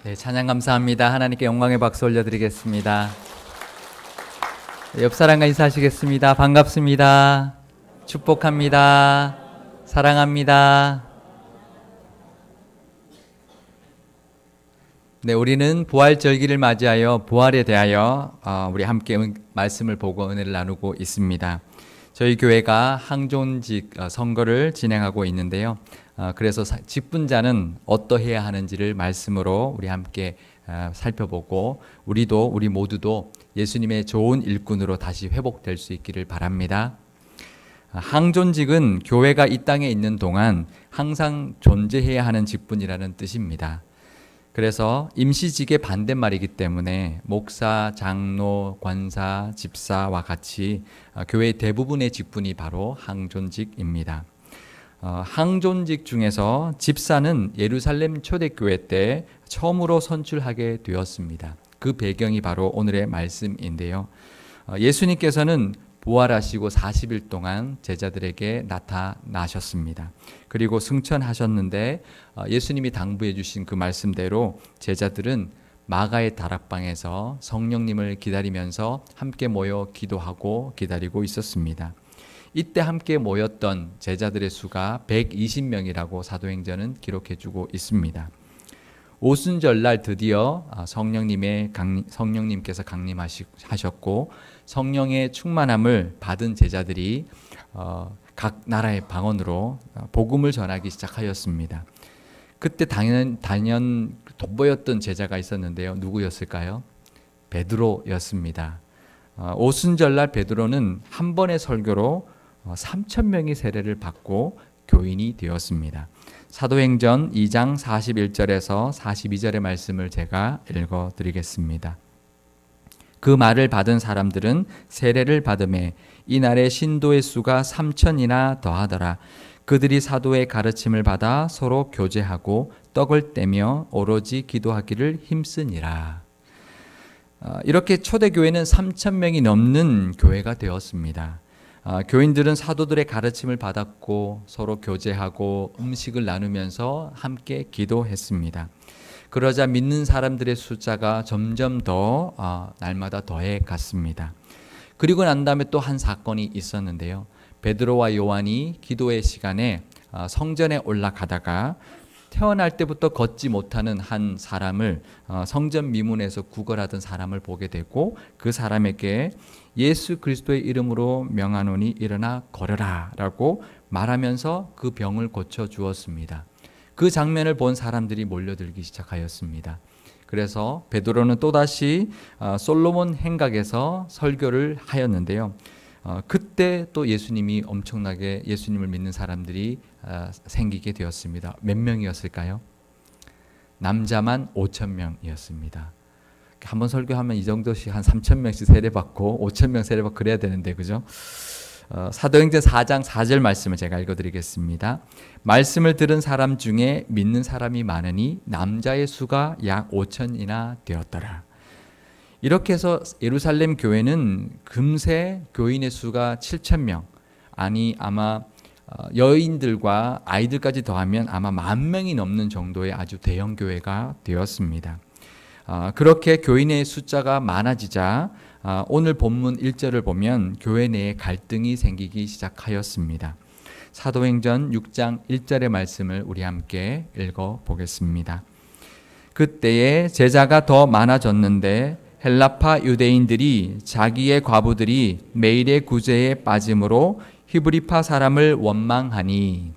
네, 찬양 감사합니다. 하나님께 영광의 박수 올려드리겠습니다. 옆 사람과 인사하시겠습니다. 반갑습니다. 축복합니다. 사랑합니다. 네, 우리는 부활절기를 맞이하여 부활에 대하여 우리 함께 말씀을 보고 은혜를 나누고 있습니다. 저희 교회가 항존직 선거를 진행하고 있는데요. 그래서 직분자는 어떠해야 하는지를 말씀으로 우리 함께 살펴보고 우리 모두도 예수님의 좋은 일꾼으로 다시 회복될 수 있기를 바랍니다. 항존직은 교회가 이 땅에 있는 동안 항상 존재해야 하는 직분이라는 뜻입니다. 그래서 임시직의 반대말이기 때문에 목사, 장로, 권사, 집사와 같이 교회의 대부분의 직분이 바로 항존직입니다. 항존직 중에서 집사는 예루살렘 초대교회 때 처음으로 선출하게 되었습니다. 그 배경이 바로 오늘의 말씀인데요. 예수님께서는 부활하시고 40일 동안 제자들에게 나타나셨습니다. 그리고 승천하셨는데 예수님이 당부해 주신 그 말씀대로 제자들은 마가의 다락방에서 성령님을 기다리면서 함께 모여 기도하고 기다리고 있었습니다. 이때 함께 모였던 제자들의 수가 120명이라고 사도행전은 기록해주고 있습니다. 오순절날 드디어 성령님께서 강림하셨고 성령의 충만함을 받은 제자들이 각 나라의 방언으로 복음을 전하기 시작하였습니다. 그때 단연 돋보였던 제자가 있었는데요. 누구였을까요? 베드로였습니다. 오순절날 베드로는 한 번의 설교로 3,000명이 세례를 받고 교인이 되었습니다. 사도행전 2장 41절에서 42절의 말씀을 제가 읽어드리겠습니다. 그 말을 받은 사람들은 세례를 받음에 이날의 신도의 수가 3,000이나 더하더라. 그들이 사도의 가르침을 받아 서로 교제하고 떡을 떼며 오로지 기도하기를 힘쓰니라. 이렇게 초대교회는 3,000명이 넘는 교회가 되었습니다. 교인들은 사도들의 가르침을 받았고 서로 교제하고 음식을 나누면서 함께 기도했습니다. 그러자 믿는 사람들의 숫자가 점점 더 날마다 더해 갔습니다. 그리고 난 다음에 또 한 사건이 있었는데요. 베드로와 요한이 기도의 시간에 성전에 올라가다가 태어날 때부터 걷지 못하는 한 사람을 성전 미문에서 구걸하던 사람을 보게 되고 그 사람에게 예수 그리스도의 이름으로 명하노니 일어나 걸어라 라고 말하면서 그 병을 고쳐주었습니다. 그 장면을 본 사람들이 몰려들기 시작하였습니다. 그래서 베드로는 또다시 솔로몬 행각에서 설교를 하였는데요. 그때 또 예수님이 엄청나게 예수님을 믿는 사람들이 생기게 되었습니다. 몇 명이었을까요? 남자만 5,000명이었습니다. 한번 설교하면 이 정도씩 한 3,000명씩 세례받고 5,000명 세례받고 그래야 되는데 그죠? 사도행전 4장 4절 말씀을 제가 읽어드리겠습니다. 말씀을 들은 사람 중에 믿는 사람이 많으니 남자의 수가 약 5,000이나 되었더라. 이렇게 해서 예루살렘 교회는 금세 교인의 수가 7,000명, 아마 여인들과 아이들까지 더하면 아마 10,000명이 넘는 정도의 아주 대형 교회가 되었습니다. 그렇게 교인의 숫자가 많아지자 오늘 본문 1절을 보면 교회 내에 갈등이 생기기 시작하였습니다. 사도행전 6장 1절의 말씀을 우리 함께 읽어보겠습니다. 그때에 제자가 더 많아졌는데 헬라파 유대인들이 자기의 과부들이 매일의 구제에 빠짐으로 히브리파 사람을 원망하니.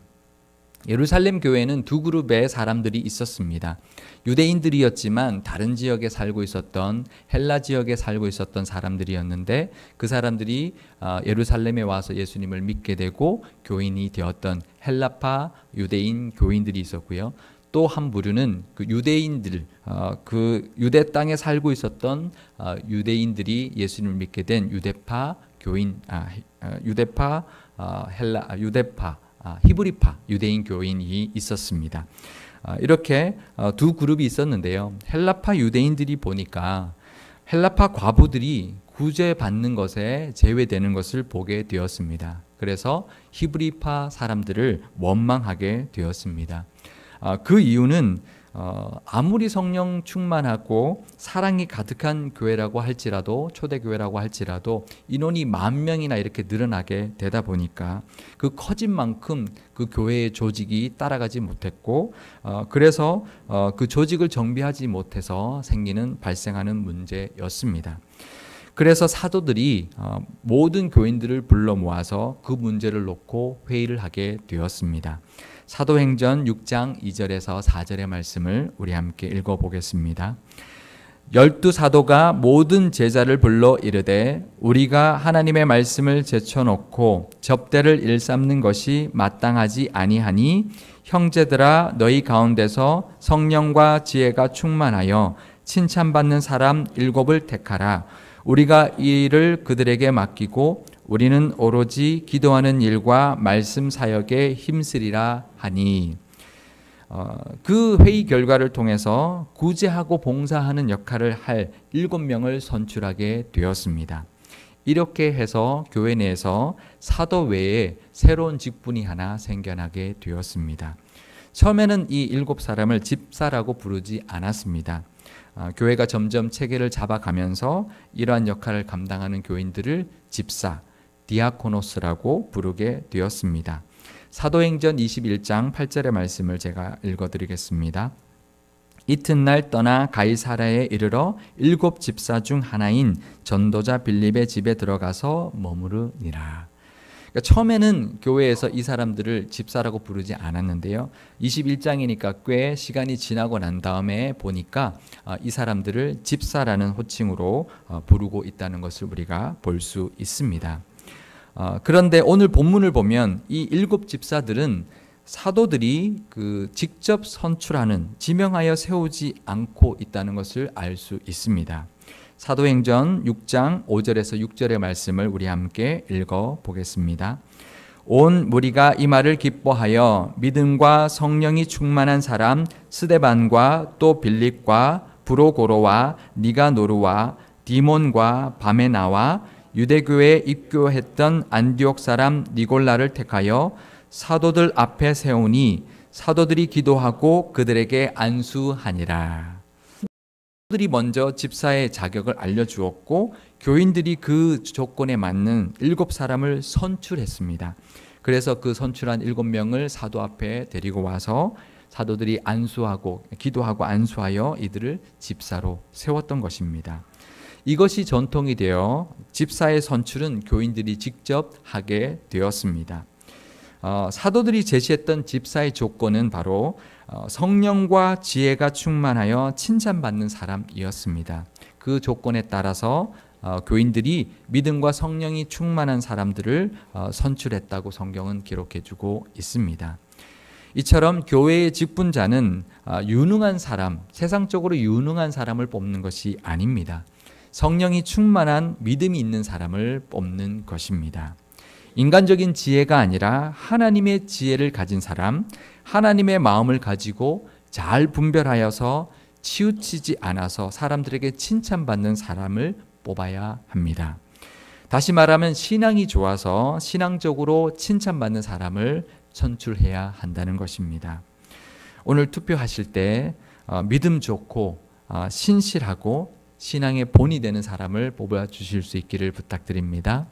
예루살렘 교회에는 두 그룹의 사람들이 있었습니다. 유대인들이었지만 다른 지역에 살고 있었던 헬라 지역에 살고 있었던 사람들이었는데 그 사람들이 예루살렘에 와서 예수님을 믿게 되고 교인이 되었던 헬라파 유대인 교인들이 있었고요. 또 한 부류는 그 유대인들, 그 유대 땅에 살고 있었던 유대인들이 예수님을 믿게 된 유대파 교인, 히브리파 유대인 교인이 있었습니다. 이렇게 두 그룹이 있었는데요. 헬라파 유대인들이 보니까 헬라파 과부들이 구제받는 것에 제외되는 것을 보게 되었습니다. 그래서 히브리파 사람들을 원망하게 되었습니다. 그 이유는 아무리 성령 충만하고 사랑이 가득한 교회라고 할지라도, 초대교회라고 할지라도 인원이 10,000명이나 이렇게 늘어나게 되다 보니까 그 커진 만큼 그 교회의 조직이 따라가지 못했고, 그래서 그 조직을 정비하지 못해서 발생하는 문제였습니다. 그래서 사도들이 모든 교인들을 불러 모아서 그 문제를 놓고 회의를 하게 되었습니다. 사도행전 6장 2절에서 4절의 말씀을 우리 함께 읽어보겠습니다. 12사도가 모든 제자를 불러 이르되 우리가 하나님의 말씀을 제쳐놓고 접대를 일삼는 것이 마땅하지 아니하니 형제들아 너희 가운데서 성령과 지혜가 충만하여 칭찬받는 사람 7을 택하라. 우리가 이 일을 그들에게 맡기고 우리는 오로지 기도하는 일과 말씀 사역에 힘쓰리라 하니, 그 회의 결과를 통해서 구제하고 봉사하는 역할을 할 7명을 선출하게 되었습니다. 이렇게 해서 교회 내에서 사도 외에 새로운 직분이 하나 생겨나게 되었습니다. 처음에는 이 7사람을 집사라고 부르지 않았습니다. 교회가 점점 체계를 잡아가면서 이러한 역할을 감당하는 교인들을 집사, 디아코노스라고 부르게 되었습니다. 사도행전 21장 8절의 말씀을 제가 읽어드리겠습니다. 이튿날 떠나 가이사랴에 이르러 7 집사 중 하나인 전도자 빌립의 집에 들어가서 머무르니라. 그러니까 처음에는 교회에서 이 사람들을 집사라고 부르지 않았는데요. 21장이니까 꽤 시간이 지나고 난 다음에 보니까 이 사람들을 집사라는 호칭으로 부르고 있다는 것을 우리가 볼 수 있습니다. 그런데 오늘 본문을 보면 이 7 집사들은 사도들이 직접 선출하는, 지명하여 세우지 않고 있다는 것을 알 수 있습니다. 사도행전 6장 5절에서 6절의 말씀을 우리 함께 읽어보겠습니다. 온 무리가 이 말을 기뻐하여 믿음과 성령이 충만한 사람 스데반과 또 빌립과 브로고로와 니가노르와 디몬과 바메나와 유대교회에 입교했던 안디옥 사람 니골라를 택하여 사도들 앞에 세우니 사도들이 기도하고 그들에게 안수하니라. 사도들이 먼저 집사의 자격을 알려주었고 교인들이 그 조건에 맞는 7사람을 선출했습니다. 그래서 그 선출한 7명을 사도 앞에 데리고 와서 사도들이 안수하고 기도하고 안수하여 이들을 집사로 세웠던 것입니다. 이것이 전통이 되어 집사의 선출은 교인들이 직접 하게 되었습니다. 사도들이 제시했던 집사의 조건은 바로 성령과 지혜가 충만하여 칭찬받는 사람이었습니다. 그 조건에 따라서 교인들이 믿음과 성령이 충만한 사람들을 선출했다고 성경은 기록해주고 있습니다. 이처럼 교회의 직분자는 유능한 사람, 세상적으로 유능한 사람을 뽑는 것이 아닙니다. 성령이 충만한 믿음이 있는 사람을 뽑는 것입니다. 인간적인 지혜가 아니라 하나님의 지혜를 가진 사람, 하나님의 마음을 가지고 잘 분별하여서 치우치지 않아서 사람들에게 칭찬받는 사람을 뽑아야 합니다. 다시 말하면 신앙이 좋아서 신앙적으로 칭찬받는 사람을 선출해야 한다는 것입니다. 오늘 투표하실 때 믿음 좋고 신실하고 신앙의 본이 되는 사람을 뽑아주실 수 있기를 부탁드립니다.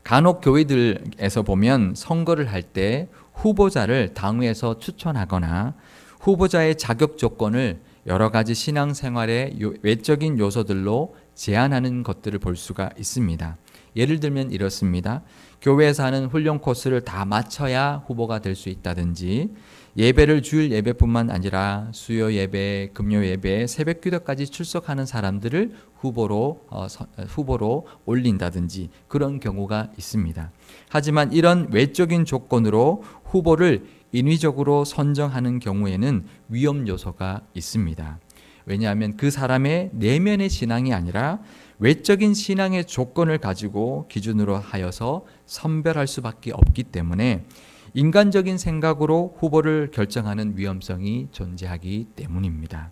간혹 교회들에서 보면 선거를 할 때 후보자를 당회에서 추천하거나 후보자의 자격 조건을 여러 가지 신앙생활의 외적인 요소들로 제한하는 것들을 볼 수가 있습니다. 예를 들면 이렇습니다. 교회에서 하는 훈련 코스를 다 마쳐야 후보가 될 수 있다든지, 예배를 주일 예배뿐만 아니라 수요 예배, 금요 예배, 새벽 기도까지 출석하는 사람들을 후보로 올린다든지 그런 경우가 있습니다. 하지만 이런 외적인 조건으로 후보를 인위적으로 선정하는 경우에는 위험 요소가 있습니다. 왜냐하면 그 사람의 내면의 신앙이 아니라 외적인 신앙의 조건을 가지고 기준으로 하여서 선별할 수밖에 없기 때문에 인간적인 생각으로 후보를 결정하는 위험성이 존재하기 때문입니다.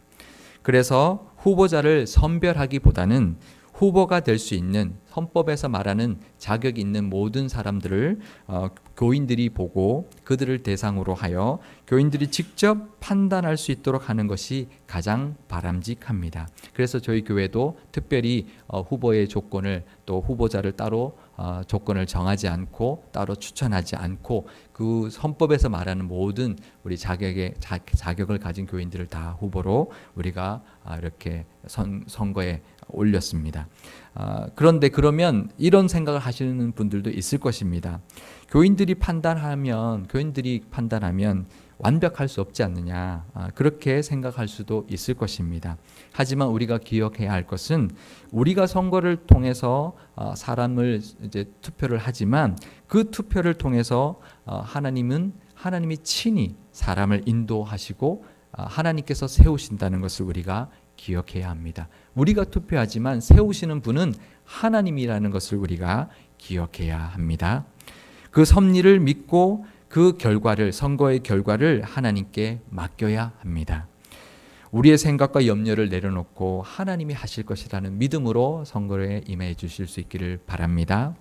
그래서 후보자를 선별하기보다는 후보가 될 수 있는 헌법에서 말하는 자격 있는 모든 사람들을 교인들이 보고 그들을 대상으로 하여 교인들이 직접 판단할 수 있도록 하는 것이 가장 바람직합니다. 그래서 저희 교회도 특별히 후보의 조건을 또 후보자를 따로 조건을 정하지 않고 따로 추천하지 않고 그 헌법에서 말하는 모든 우리 자격을 가진 교인들을 다 후보로 우리가 이렇게 선거에 올렸습니다. 그런데 그러면 이런 생각을 하시는 분들도 있을 것입니다. 교인들이 판단하면 완벽할 수 없지 않느냐, 그렇게 생각할 수도 있을 것입니다. 하지만 우리가 기억해야 할 것은 우리가 선거를 통해서 사람을 이제 투표를 하지만 그 투표를 통해서 하나님이 친히 사람을 인도하시고 하나님께서 세우신다는 것을 우리가 기억해야 합니다. 우리가 투표하지만 세우시는 분은 하나님이라는 것을 우리가 기억해야 합니다. 그 섭리를 믿고 그 선거의 결과를 하나님께 맡겨야 합니다. 우리의 생각과 염려를 내려놓고 하나님이 하실 것이라는 믿음으로 선거에 임해 주실 수 있기를 바랍니다.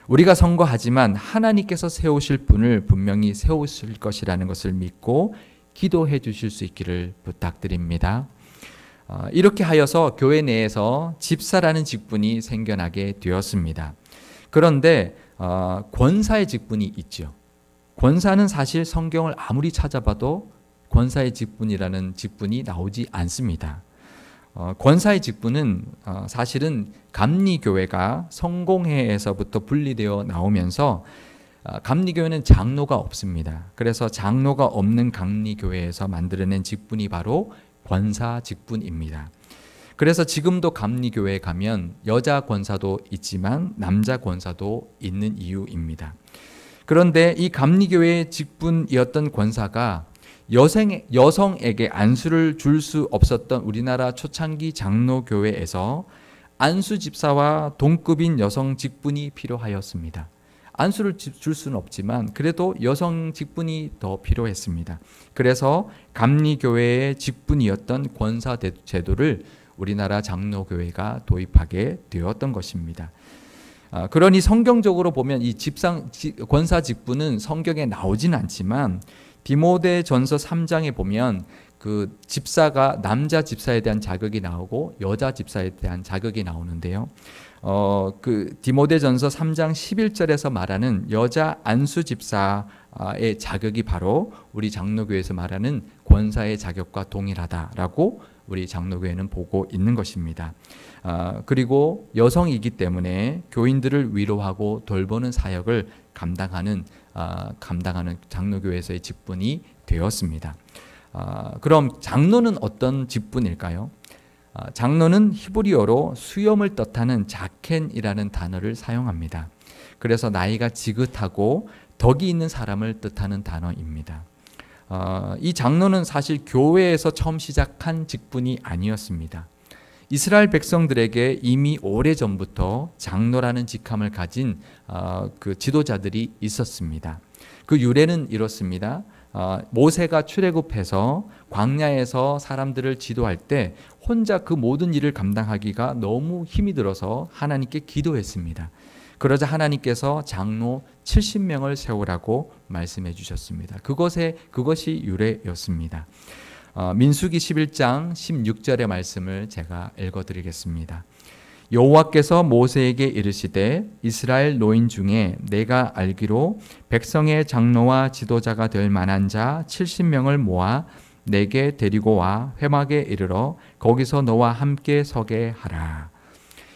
우리가 선거하지만 하나님께서 세우실 분을 분명히 세우실 것이라는 것을 믿고 기도해 주실 수 있기를 부탁드립니다. 이렇게 하여서 교회 내에서 집사라는 직분이 생겨나게 되었습니다. 그런데 권사의 직분이 있죠. 권사는 사실 성경을 아무리 찾아봐도 권사의 직분이라는 직분이 나오지 않습니다. 권사의 직분은 사실은 감리교회가 성공회에서부터 분리되어 나오면서 감리교회는 장로가 없습니다. 그래서 장로가 없는 감리교회에서 만들어낸 직분이 바로 권사 직분입니다. 그래서 지금도 감리교회에 가면 여자 권사도 있지만 남자 권사도 있는 이유입니다. 그런데 이 감리교회의 직분이었던 권사가 여성에게 안수를 줄 수 없었던 우리나라 초창기 장로교회에서 안수 집사와 동급인 여성 직분이 필요하였습니다. 안수를 줄 수는 없지만 그래도 여성 직분이 더 필요했습니다. 그래서 감리교회의 직분이었던 권사 제도를 우리나라 장로교회가 도입하게 되었던 것입니다. 그러니 성경적으로 보면 이 권사 직분은 성경에 나오진 않지만 디모데전서 3장에 보면 그 집사가 남자 집사에 대한 자격이 나오고 여자 집사에 대한 자격이 나오는데요. 그 디모데전서 3장 11절에서 말하는 여자 안수 집사의 자격이 바로 우리 장로교회에서 말하는 권사의 자격과 동일하다라고 우리 장로교회는 보고 있는 것입니다. 그리고 여성이기 때문에 교인들을 위로하고 돌보는 사역을 감당하는 장로교회에서의 직분이 되었습니다. 그럼 장로는 어떤 직분일까요? 장로는 히브리어로 수염을 뜻하는 자켄이라는 단어를 사용합니다. 그래서 나이가 지긋하고 덕이 있는 사람을 뜻하는 단어입니다. 이 장로는 사실 교회에서 처음 시작한 직분이 아니었습니다. 이스라엘 백성들에게 이미 오래전부터 장로라는 직함을 가진 그 지도자들이 있었습니다. 그 유래는 이렇습니다. 모세가 출애굽해서 광야에서 사람들을 지도할 때 혼자 그 모든 일을 감당하기가 너무 힘이 들어서 하나님께 기도했습니다. 그러자 하나님께서 장로 70명을 세우라고 말씀해 주셨습니다. 그것이 유래였습니다. 민수기 11장 16절의 말씀을 제가 읽어드리겠습니다. 여호와께서 모세에게 이르시되 이스라엘 노인 중에 내가 알기로 백성의 장로와 지도자가 될 만한 자 70명을 모아 내게 데리고 와 회막에 이르러 거기서 너와 함께 서게 하라.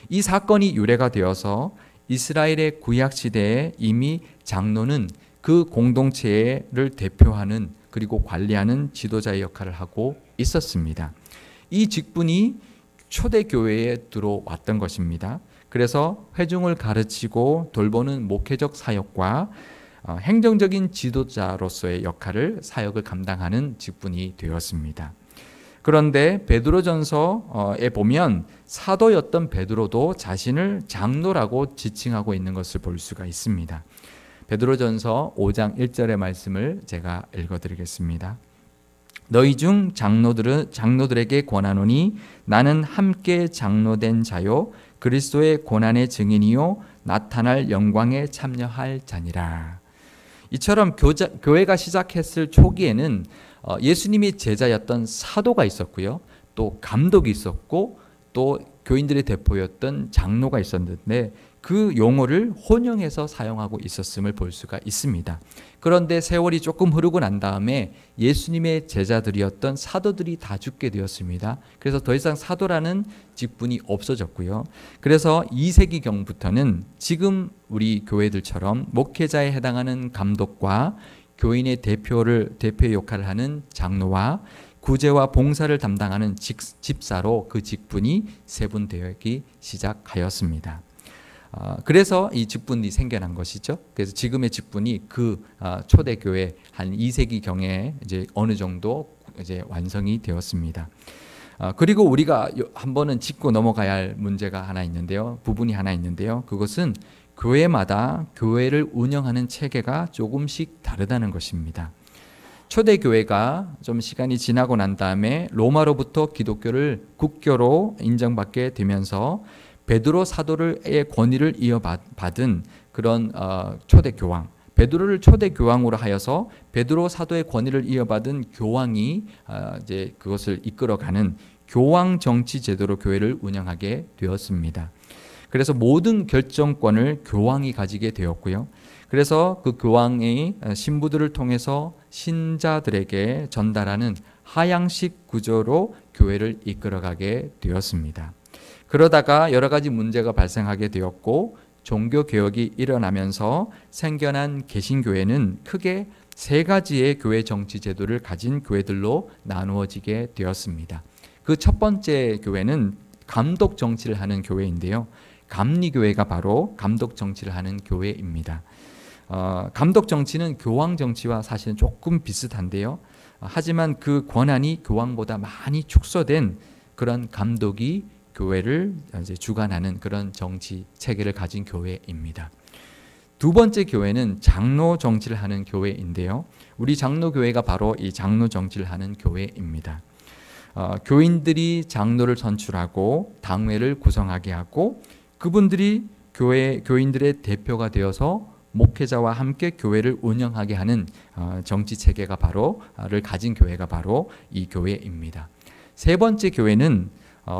이 사건이 유래가 되어서 이스라엘의 구약 시대에 이미 장로는 그 공동체를 대표하는 그리고 관리하는 지도자의 역할을 하고 있었습니다. 이 직분이 초대교회에 들어왔던 것입니다. 그래서 회중을 가르치고 돌보는 목회적 사역과 행정적인 지도자로서의 사역을 감당하는 직분이 되었습니다. 그런데 베드로전서에 보면 사도였던 베드로도 자신을 장로라고 지칭하고 있는 것을 볼 수가 있습니다. 베드로전서 5장 1절의 말씀을 제가 읽어드리겠습니다. 너희 중 장로들에게 권하노니 나는 함께 장로된 자요 그리스도의 고난의 증인이요 나타날 영광에 참여할 자니라. 이처럼 교회가 시작했을 초기에는 예수님이 제자였던 사도가 있었고요. 또 감독이 있었고 또 교인들의 대표였던 장로가 있었는데 그 용어를 혼용해서 사용하고 있었음을 볼 수가 있습니다. 그런데 세월이 조금 흐르고 난 다음에 예수님의 제자들이었던 사도들이 다 죽게 되었습니다. 그래서 더 이상 사도라는 직분이 없어졌고요. 그래서 2세기경부터는 지금 우리 교회들처럼 목회자에 해당하는 감독과 교인의 대표 역할을 하는 장로와 구제와 봉사를 담당하는 집사로 그 직분이 세분되기 시작하였습니다. 그래서 이 직분이 생겨난 것이죠. 그래서 지금의 직분이 그 초대교회 한 2세기경에 이제 어느 정도 이제 완성이 되었습니다. 그리고 우리가 한 번은 짚고 넘어가야 할 문제가 하나 있는데요. 부분이 하나 있는데요. 그것은 교회마다 교회를 운영하는 체계가 조금씩 다르다는 것입니다. 초대교회가 좀 시간이 지나고 난 다음에 로마로부터 기독교를 국교로 인정받게 되면서 베드로 사도의 권위를 이어받은 그런 초대교황, 베드로를 초대교황으로 하여서 베드로 사도의 권위를 이어받은 교황이 이제 그것을 이끌어가는 교황 정치 제도로 교회를 운영하게 되었습니다. 그래서 모든 결정권을 교황이 가지게 되었고요. 그래서 그 교황의 신부들을 통해서 신자들에게 전달하는 하향식 구조로 교회를 이끌어가게 되었습니다. 그러다가 여러 가지 문제가 발생하게 되었고 종교개혁이 일어나면서 생겨난 개신교회는 크게 세 가지의 교회 정치 제도를 가진 교회들로 나누어지게 되었습니다. 그 첫 번째 교회는 감독 정치를 하는 교회인데요. 감리교회가 바로 감독 정치를 하는 교회입니다. 감독 정치는 교황 정치와 사실은 조금 비슷한데요. 하지만 그 권한이 교황보다 많이 축소된 그런 감독이 교회를 이제 주관하는 그런 정치 체계를 가진 교회입니다. 두 번째 교회는 장로 정치를 하는 교회인데요. 우리 장로교회가 바로 이 장로 정치를 하는 교회입니다. 교인들이 장로를 선출하고 당회를 구성하게 하고 그분들이 교인들의 대표가 되어서 목회자와 함께 교회를 운영하게 하는 정치 체계가 바로를 가진 교회가 바로 이 교회입니다. 세 번째 교회는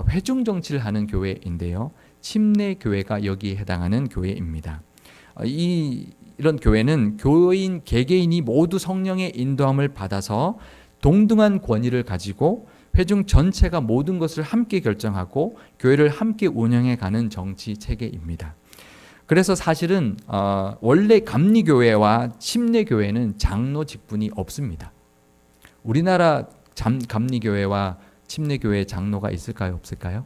회중 정치를 하는 교회인데요. 침례 교회가 여기에 해당하는 교회입니다. 이런 교회는 교인 개개인이 모두 성령의 인도함을 받아서 동등한 권위를 가지고 회중 전체가 모든 것을 함께 결정하고 교회를 함께 운영해 가는 정치 체계입니다. 그래서 사실은 원래 감리교회와 침례교회는 장로 직분이 없습니다. 우리나라 감리교회와 침례교회 장로가 있을까요? 없을까요?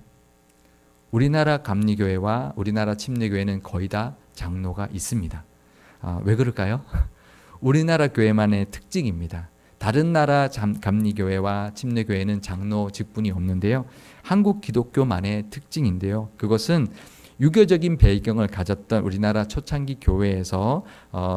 우리나라 감리교회와 우리나라 침례교회는 거의 다 장로가 있습니다. 왜 그럴까요? 우리나라 교회만의 특징입니다. 다른 나라 감리교회와 침례교회는 장로 직분이 없는데요. 한국 기독교만의 특징인데요. 그것은 유교적인 배경을 가졌던 우리나라 초창기 교회에서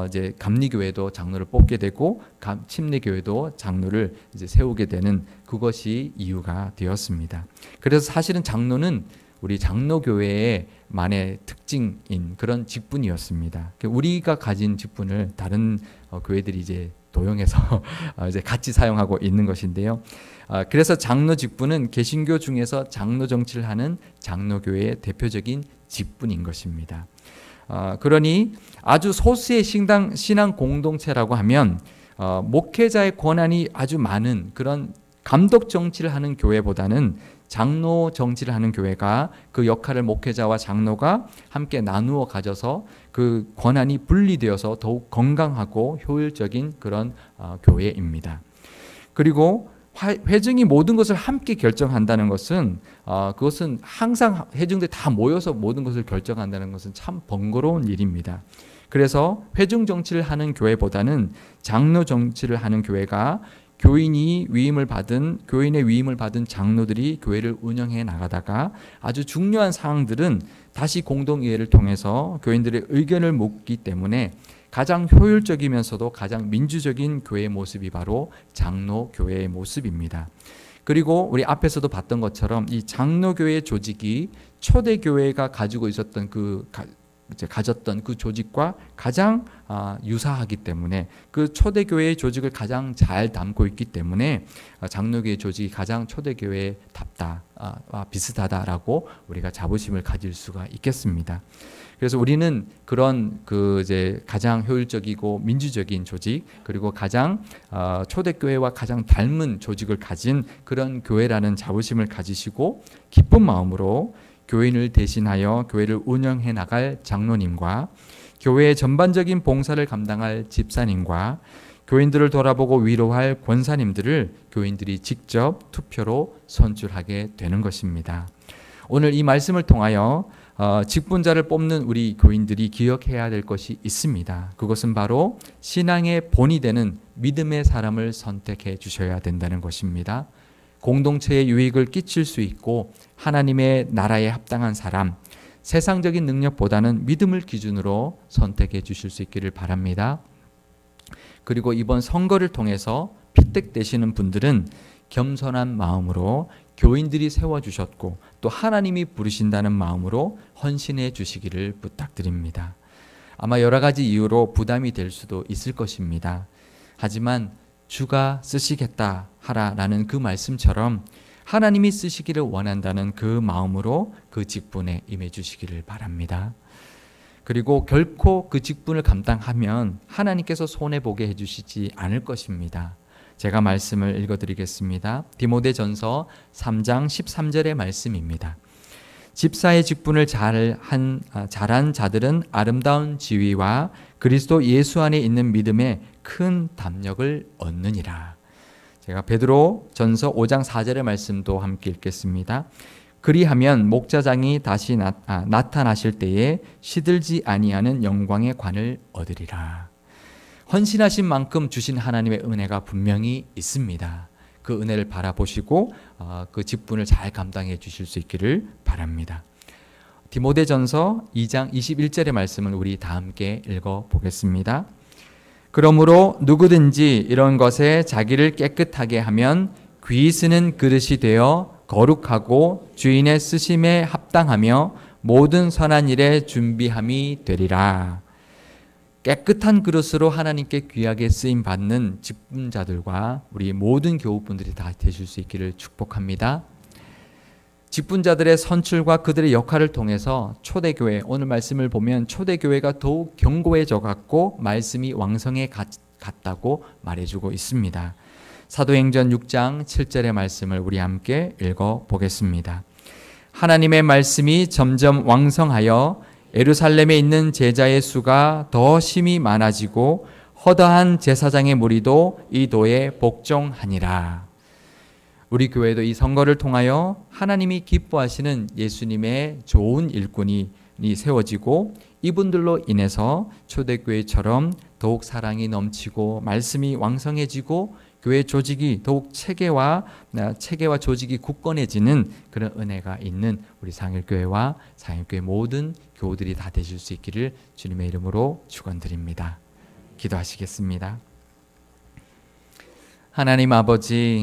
이제 감리교회도 장로를 뽑게 되고 침례교회도 장로를 이제 세우게 되는 그것이 이유가 되었습니다. 그래서 사실은 장로는 우리 장로교회의 만의 특징인 그런 직분이었습니다. 우리가 가진 직분을 다른 교회들이 이제 도용해서 이제 같이 사용하고 있는 것인데요. 그래서 장로 직분은 개신교 중에서 장로 정치를 하는 장로교회의 대표적인 직분인 것입니다. 그러니 아주 소수의 신앙 공동체라고 하면 목회자의 권한이 아주 많은 그런 감독 정치를 하는 교회보다는 장로 정치를 하는 교회가 그 역할을 목회자와 장로가 함께 나누어 가져서 그 권한이 분리되어서 더욱 건강하고 효율적인 그런 교회입니다. 그리고 회중이 모든 것을 함께 결정한다는 것은 그것은 항상 회중들이 다 모여서 모든 것을 결정한다는 것은 참 번거로운 일입니다. 그래서 회중 정치를 하는 교회보다는 장로 정치를 하는 교회가 교인의 위임을 받은 장로들이 교회를 운영해 나가다가 아주 중요한 사항들은 다시 공동의회를 통해서 교인들의 의견을 묻기 때문에 가장 효율적이면서도 가장 민주적인 교회의 모습이 바로 장로 교회의 모습입니다. 그리고 우리 앞에서도 봤던 것처럼 이 장로교회 조직이 초대교회가 가지고 있었던 가졌던 그 조직과 가장 유사하기 때문에 그 초대교회의 조직을 가장 잘 담고 있기 때문에 장로교회 조직이 가장 초대교회답다, 비슷하다라고 우리가 자부심을 가질 수가 있겠습니다. 그래서 우리는 그런 이제 가장 효율적이고 민주적인 조직, 그리고 가장 초대교회와 가장 닮은 조직을 가진 그런 교회라는 자부심을 가지시고 기쁜 마음으로 교인을 대신하여 교회를 운영해 나갈 장로님과 교회의 전반적인 봉사를 감당할 집사님과 교인들을 돌아보고 위로할 권사님들을 교인들이 직접 투표로 선출하게 되는 것입니다. 오늘 이 말씀을 통하여 직분자를 뽑는 우리 교인들이 기억해야 될 것이 있습니다. 그것은 바로 신앙의 본이 되는 믿음의 사람을 선택해 주셔야 된다는 것입니다. 공동체에 유익을 끼칠 수 있고 하나님의 나라에 합당한 사람, 세상적인 능력보다는 믿음을 기준으로 선택해 주실 수 있기를 바랍니다. 그리고 이번 선거를 통해서 피택되시는 분들은 겸손한 마음으로 교인들이 세워주셨고 또 하나님이 부르신다는 마음으로 헌신해 주시기를 부탁드립니다. 아마 여러 가지 이유로 부담이 될 수도 있을 것입니다. 하지만 주가 쓰시겠다 하라라는 그 말씀처럼 하나님이 쓰시기를 원한다는 그 마음으로 그 직분에 임해 주시기를 바랍니다. 그리고 결코 그 직분을 감당하면 하나님께서 손해보게 해주시지 않을 것입니다. 제가 말씀을 읽어드리겠습니다. 디모데전서 3장 13절의 말씀입니다. 집사의 직분을 잘한 자들은 아름다운 지위와 그리스도 예수 안에 있는 믿음에 큰 담력을 얻느니라. 제가 베드로 전서 5장 4절의 말씀도 함께 읽겠습니다. 그리하면 목자장이 다시 나타나실 때에 시들지 아니하는 영광의 관을 얻으리라. 헌신하신 만큼 주신 하나님의 은혜가 분명히 있습니다. 그 은혜를 바라보시고 그 직분을 잘 감당해 주실 수 있기를 바랍니다. 디모데전서 2장 21절의 말씀을 우리 다 함께 읽어보겠습니다. 그러므로 누구든지 이런 것에 자기를 깨끗하게 하면 귀 쓰는 그릇이 되어 거룩하고 주인의 쓰심에 합당하며 모든 선한 일에 준비함이 되리라. 깨끗한 그릇으로 하나님께 귀하게 쓰임받는 직분자들과 우리 모든 교우분들이 다 되실 수 있기를 축복합니다. 직분자들의 선출과 그들의 역할을 통해서 초대교회, 오늘 말씀을 보면 초대교회가 더욱 견고해져 갔고 말씀이 왕성해 갔다고 말해주고 있습니다. 사도행전 6장 7절의 말씀을 우리 함께 읽어보겠습니다. 하나님의 말씀이 점점 왕성하여 예루살렘에 있는 제자의 수가 더 심히 많아지고 허다한 제사장의 무리도 이 도에 복종하니라. 우리 교회도 이 선거를 통하여 하나님이 기뻐하시는 예수님의 좋은 일꾼이 세워지고 이분들로 인해서 초대교회처럼 더욱 사랑이 넘치고 말씀이 왕성해지고 교회 조직이 더욱 체계와 조직이 굳건해지는 그런 은혜가 있는 우리 상일교회와 상일교회 모든 교우들이 다 되실 수 있기를 주님의 이름으로 축원드립니다. 기도하시겠습니다. 하나님 아버지,